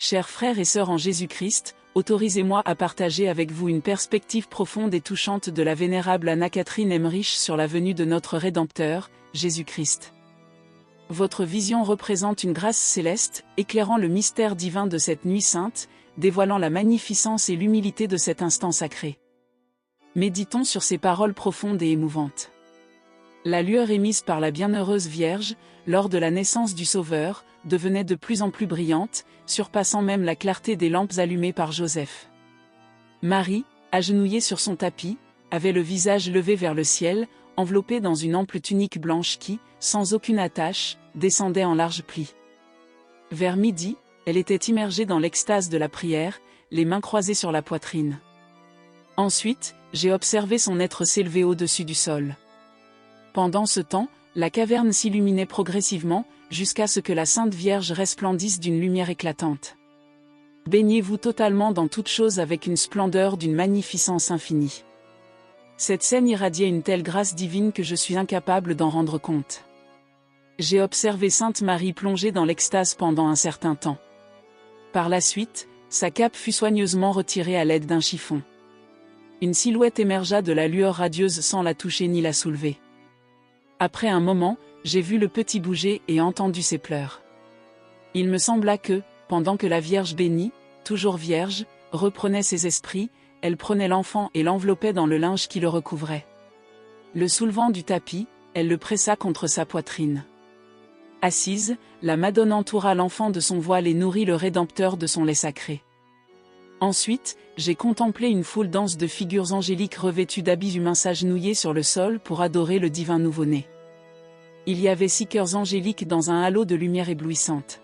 Chers frères et sœurs en Jésus-Christ, autorisez-moi à partager avec vous une perspective profonde et touchante de la vénérable Anna-Catherine Emmerich sur la venue de notre Rédempteur, Jésus-Christ. Votre vision représente une grâce céleste, éclairant le mystère divin de cette nuit sainte, dévoilant la magnificence et l'humilité de cet instant sacré. Méditons sur ces paroles profondes et émouvantes. La lueur émise par la bienheureuse Vierge, lors de la naissance du Sauveur, devenait de plus en plus brillante, surpassant même la clarté des lampes allumées par Joseph. Marie, agenouillée sur son tapis, avait le visage levé vers le ciel, enveloppée dans une ample tunique blanche qui, sans aucune attache, descendait en larges plis. Vers midi, elle était immergée dans l'extase de la prière, les mains croisées sur la poitrine. Ensuite, j'ai observé son être s'élever au-dessus du sol. Pendant ce temps, la caverne s'illuminait progressivement, jusqu'à ce que la Sainte Vierge resplendisse d'une lumière éclatante. Baignez-vous totalement dans toute chose avec une splendeur d'une magnificence infinie. Cette scène irradiait une telle grâce divine que je suis incapable d'en rendre compte. J'ai observé Sainte Marie plongée dans l'extase pendant un certain temps. Par la suite, sa cape fut soigneusement retirée à l'aide d'un chiffon. Une silhouette émergea de la lueur radieuse sans la toucher ni la soulever. Après un moment, j'ai vu le petit bouger et entendu ses pleurs. Il me sembla que, pendant que la Vierge bénie, toujours vierge, reprenait ses esprits, elle prenait l'enfant et l'enveloppait dans le linge qui le recouvrait. Le soulevant du tapis, elle le pressa contre sa poitrine. Assise, la Madone entoura l'enfant de son voile et nourrit le Rédempteur de son lait sacré. Ensuite, j'ai contemplé une foule dense de figures angéliques revêtues d'habits humains s'agenouiller sur le sol pour adorer le divin nouveau-né. Il y avait 6 cœurs angéliques dans un halo de lumière éblouissante.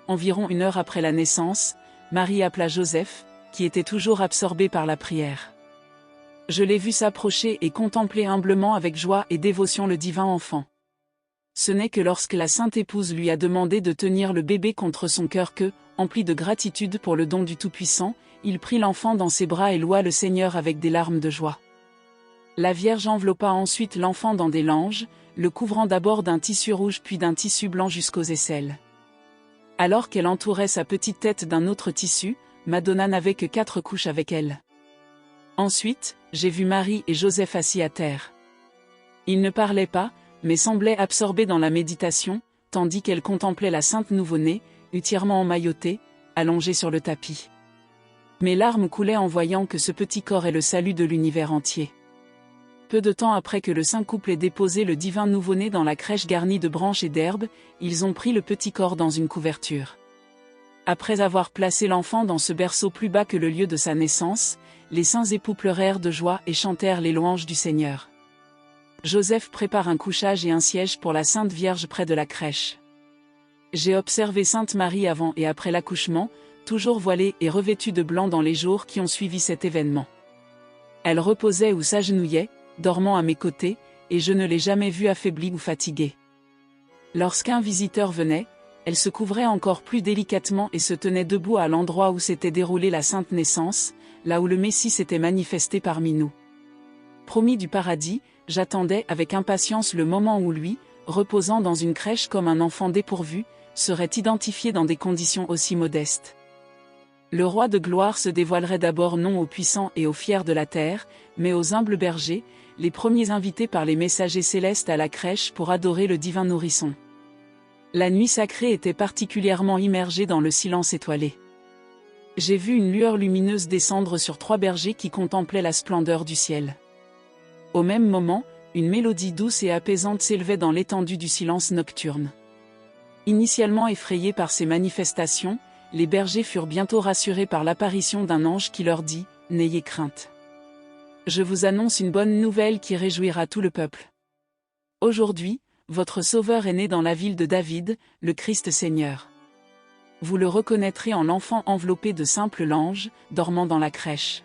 Environ 1 heure après la naissance, Marie appela Joseph, qui était toujours absorbé par la prière. Je l'ai vu s'approcher et contempler humblement avec joie et dévotion le divin enfant. Ce n'est que lorsque la Sainte Épouse lui a demandé de tenir le bébé contre son cœur que, empli de gratitude pour le don du Tout-Puissant, il prit l'enfant dans ses bras et loua le Seigneur avec des larmes de joie. La Vierge enveloppa ensuite l'enfant dans des langes, le couvrant d'abord d'un tissu rouge puis d'un tissu blanc jusqu'aux aisselles. Alors qu'elle entourait sa petite tête d'un autre tissu, Madonna n'avait que 4 couches avec elle. Ensuite, j'ai vu Marie et Joseph assis à terre. Ils ne parlaient pas, mais semblaient absorbés dans la méditation, tandis qu'elle contemplait la sainte nouveau-née, entièrement emmaillotée, allongée sur le tapis. Mes larmes coulaient en voyant que ce petit corps est le salut de l'univers entier. Peu de temps après que le saint couple ait déposé le divin nouveau-né dans la crèche garnie de branches et d'herbes, ils ont pris le petit corps dans une couverture. Après avoir placé l'enfant dans ce berceau plus bas que le lieu de sa naissance, les saints époux pleurèrent de joie et chantèrent les louanges du Seigneur. Joseph prépare un couchage et un siège pour la Sainte Vierge près de la crèche. J'ai observé Sainte Marie avant et après l'accouchement, toujours voilée et revêtue de blanc dans les jours qui ont suivi cet événement. Elle reposait ou s'agenouillait, dormant à mes côtés, et je ne l'ai jamais vue affaiblie ou fatiguée. Lorsqu'un visiteur venait, elle se couvrait encore plus délicatement et se tenait debout à l'endroit où s'était déroulée la sainte naissance, là où le Messie s'était manifesté parmi nous. Promis du paradis, j'attendais avec impatience le moment où lui, reposant dans une crèche comme un enfant dépourvu, serait identifié dans des conditions aussi modestes. Le roi de gloire se dévoilerait d'abord non aux puissants et aux fiers de la terre, mais aux humbles bergers, les premiers invités par les messagers célestes à la crèche pour adorer le divin nourrisson. La nuit sacrée était particulièrement immergée dans le silence étoilé. J'ai vu une lueur lumineuse descendre sur 3 bergers qui contemplaient la splendeur du ciel. Au même moment, une mélodie douce et apaisante s'élevait dans l'étendue du silence nocturne. Initialement effrayés par ces manifestations, les bergers furent bientôt rassurés par l'apparition d'un ange qui leur dit « N'ayez crainte. Je vous annonce une bonne nouvelle qui réjouira tout le peuple. Aujourd'hui, votre Sauveur est né dans la ville de David, le Christ Seigneur. Vous le reconnaîtrez en l'enfant enveloppé de simples langes, dormant dans la crèche. »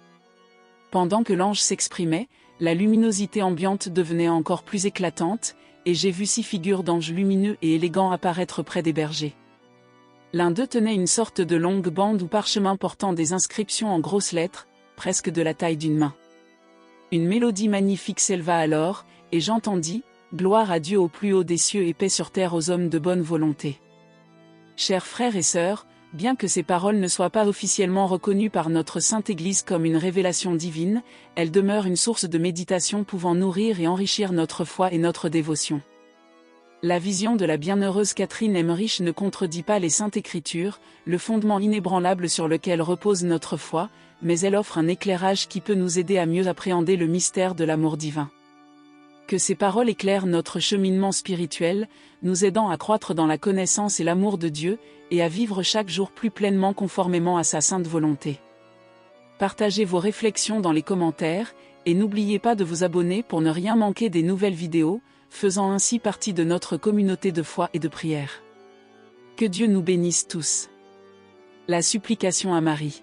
Pendant que l'ange s'exprimait, la luminosité ambiante devenait encore plus éclatante, et j'ai vu 6 figures d'anges lumineux et élégants apparaître près des bergers. L'un d'eux tenait une sorte de longue bande ou parchemin portant des inscriptions en grosses lettres, presque de la taille d'une main. Une mélodie magnifique s'éleva alors, et j'entendis « Gloire à Dieu au plus haut des cieux et paix sur terre aux hommes de bonne volonté. » Chers frères et sœurs, Bien que ces paroles ne soient pas officiellement reconnues par notre Sainte Église comme une révélation divine, elles demeurent une source de méditation pouvant nourrir et enrichir notre foi et notre dévotion. La vision de la bienheureuse Catherine Emmerich ne contredit pas les Saintes Écritures, le fondement inébranlable sur lequel repose notre foi, mais elle offre un éclairage qui peut nous aider à mieux appréhender le mystère de l'amour divin. Que ces paroles éclairent notre cheminement spirituel, nous aidant à croître dans la connaissance et l'amour de Dieu, et à vivre chaque jour plus pleinement conformément à sa sainte volonté. Partagez vos réflexions dans les commentaires, et n'oubliez pas de vous abonner pour ne rien manquer des nouvelles vidéos, faisant ainsi partie de notre communauté de foi et de prière. Que Dieu nous bénisse tous. La supplication à Marie.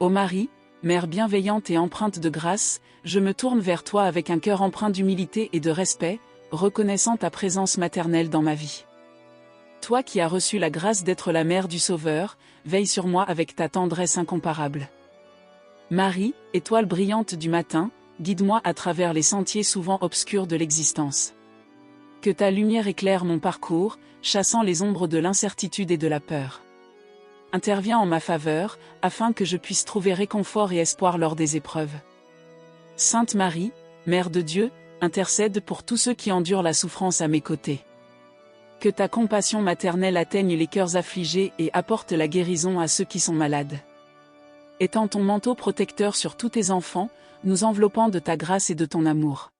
Ô Marie, Mère bienveillante et empreinte de grâce, je me tourne vers toi avec un cœur empreint d'humilité et de respect, reconnaissant ta présence maternelle dans ma vie. Toi qui as reçu la grâce d'être la mère du Sauveur, veille sur moi avec ta tendresse incomparable. Marie, étoile brillante du matin, guide-moi à travers les sentiers souvent obscurs de l'existence. Que ta lumière éclaire mon parcours, chassant les ombres de l'incertitude et de la peur. Interviens en ma faveur, afin que je puisse trouver réconfort et espoir lors des épreuves. Sainte Marie, Mère de Dieu, intercède pour tous ceux qui endurent la souffrance à mes côtés. Que ta compassion maternelle atteigne les cœurs affligés et apporte la guérison à ceux qui sont malades. Étends ton manteau protecteur sur tous tes enfants, nous enveloppant de ta grâce et de ton amour.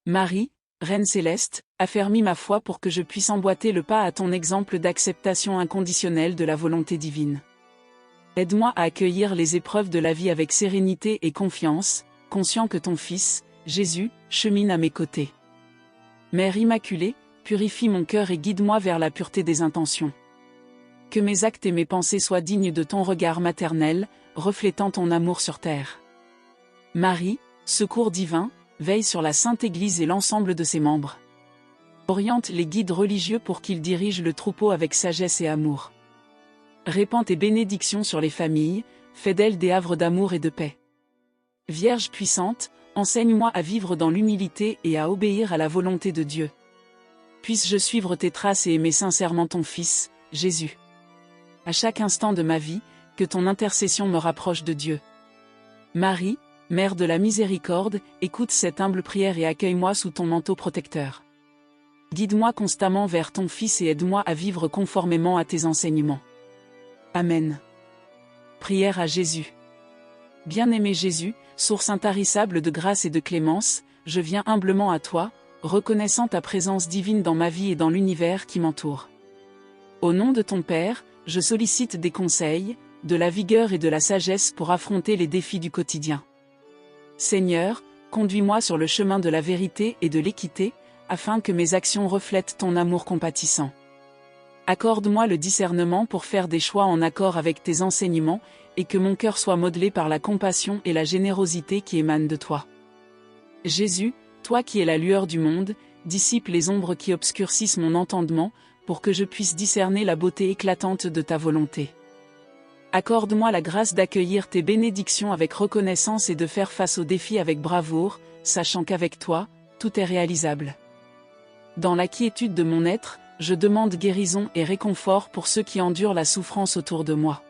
Marie, Reine céleste, affermis ma foi pour que je puisse emboîter le pas à ton exemple d'acceptation inconditionnelle de la volonté divine. Aide-moi à accueillir les épreuves de la vie avec sérénité et confiance, conscient que ton Fils, Jésus, chemine à mes côtés. Mère Immaculée, purifie mon cœur et guide-moi vers la pureté des intentions. Que mes actes et mes pensées soient dignes de ton regard maternel, reflétant ton amour sur terre. Marie, secours divin, veille sur la Sainte Église et l'ensemble de ses membres. Oriente les guides religieux pour qu'ils dirigent le troupeau avec sagesse et amour. Répands tes bénédictions sur les familles, fais d'elles des havres d'amour et de paix. Vierge puissante, enseigne-moi à vivre dans l'humilité et à obéir à la volonté de Dieu. Puisse-je suivre tes traces et aimer sincèrement ton Fils, Jésus. À chaque instant de ma vie, que ton intercession me rapproche de Dieu. Marie, Mère de la miséricorde, écoute cette humble prière et accueille-moi sous ton manteau protecteur. Guide-moi constamment vers ton Fils et aide-moi à vivre conformément à tes enseignements. Amen. Prière à Jésus. Bien-aimé Jésus, source intarissable de grâce et de clémence, je viens humblement à toi, reconnaissant ta présence divine dans ma vie et dans l'univers qui m'entoure. Au nom de ton Père, je sollicite des conseils, de la vigueur et de la sagesse pour affronter les défis du quotidien. Seigneur, conduis-moi sur le chemin de la vérité et de l'équité, afin que mes actions reflètent ton amour compatissant. Accorde-moi le discernement pour faire des choix en accord avec tes enseignements, et que mon cœur soit modelé par la compassion et la générosité qui émanent de toi. Jésus, toi qui es la lueur du monde, dissipe les ombres qui obscurcissent mon entendement, pour que je puisse discerner la beauté éclatante de ta volonté. Accorde-moi la grâce d'accueillir tes bénédictions avec reconnaissance et de faire face aux défis avec bravoure, sachant qu'avec toi, tout est réalisable. Dans la quiétude de mon être, je demande guérison et réconfort pour ceux qui endurent la souffrance autour de moi.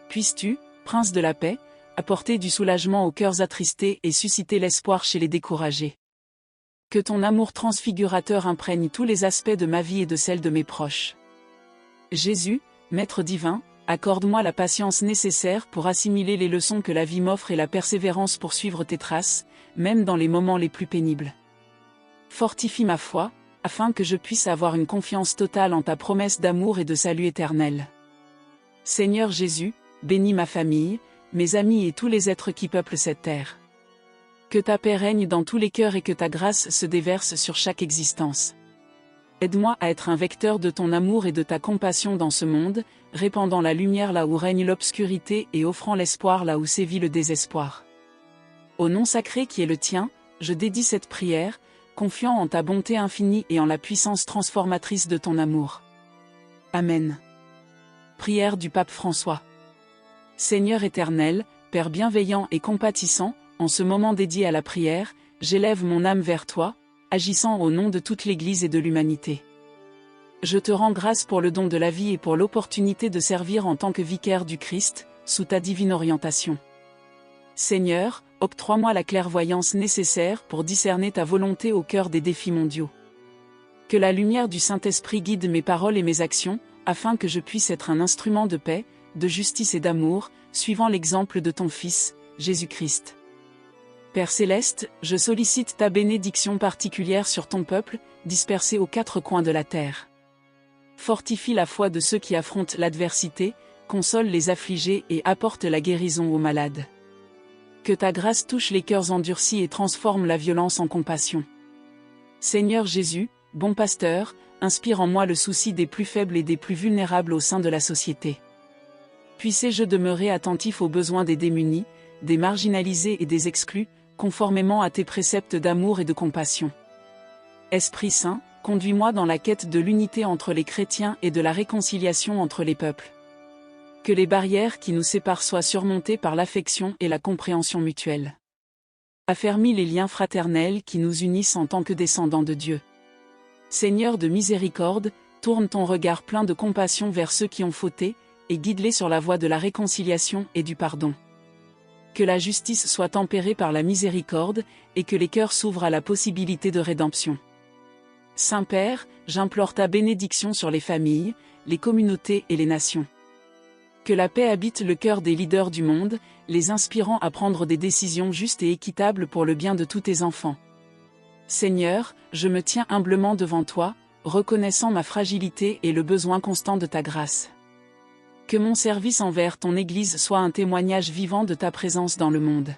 Puisses-tu, Prince de la paix, apporter du soulagement aux cœurs attristés et susciter l'espoir chez les découragés. Que ton amour transfigurateur imprègne tous les aspects de ma vie et de celle de mes proches. Jésus, Maître divin, accorde-moi la patience nécessaire pour assimiler les leçons que la vie m'offre et la persévérance pour suivre tes traces, même dans les moments les plus pénibles. Fortifie ma foi, afin que je puisse avoir une confiance totale en ta promesse d'amour et de salut éternel. Seigneur Jésus, bénis ma famille, mes amis et tous les êtres qui peuplent cette terre. Que ta paix règne dans tous les cœurs et que ta grâce se déverse sur chaque existence. Aide-moi à être un vecteur de ton amour et de ta compassion dans ce monde, répandant la lumière là où règne l'obscurité et offrant l'espoir là où sévit le désespoir. Au nom sacré qui est le tien, je dédie cette prière, confiant en ta bonté infinie et en la puissance transformatrice de ton amour. Amen. Prière du Pape François. Seigneur éternel, Père bienveillant et compatissant, en ce moment dédié à la prière, j'élève mon âme vers toi, agissant au nom de toute l'Église et de l'humanité. Je te rends grâce pour le don de la vie et pour l'opportunité de servir en tant que vicaire du Christ, sous ta divine orientation. Seigneur, octroie-moi la clairvoyance nécessaire pour discerner ta volonté au cœur des défis mondiaux. Que la lumière du Saint-Esprit guide mes paroles et mes actions, afin que je puisse être un instrument de paix, de justice et d'amour, suivant l'exemple de ton Fils, Jésus-Christ. Père Céleste, je sollicite ta bénédiction particulière sur ton peuple, dispersé aux quatre coins de la terre. Fortifie la foi de ceux qui affrontent l'adversité, console les affligés et apporte la guérison aux malades. Que ta grâce touche les cœurs endurcis et transforme la violence en compassion. Seigneur Jésus, bon pasteur, inspire en moi le souci des plus faibles et des plus vulnérables au sein de la société. Puissé-je demeurer attentif aux besoins des démunis, des marginalisés et des exclus, conformément à tes préceptes d'amour et de compassion. Esprit Saint, conduis-moi dans la quête de l'unité entre les chrétiens et de la réconciliation entre les peuples. Que les barrières qui nous séparent soient surmontées par l'affection et la compréhension mutuelle. Affermis les liens fraternels qui nous unissent en tant que descendants de Dieu. Seigneur de miséricorde, tourne ton regard plein de compassion vers ceux qui ont fauté, et guide-les sur la voie de la réconciliation et du pardon. Que la justice soit tempérée par la miséricorde, et que les cœurs s'ouvrent à la possibilité de rédemption. Saint-Père, j'implore ta bénédiction sur les familles, les communautés et les nations. Que la paix habite le cœur des leaders du monde, les inspirant à prendre des décisions justes et équitables pour le bien de tous tes enfants. Seigneur, je me tiens humblement devant toi, reconnaissant ma fragilité et le besoin constant de ta grâce. Que mon service envers ton Église soit un témoignage vivant de ta présence dans le monde.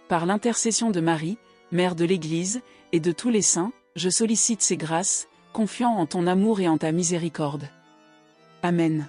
Par l'intercession de Marie, Mère de l'Église, et de tous les saints, je sollicite ces grâces, confiant en ton amour et en ta miséricorde. Amen.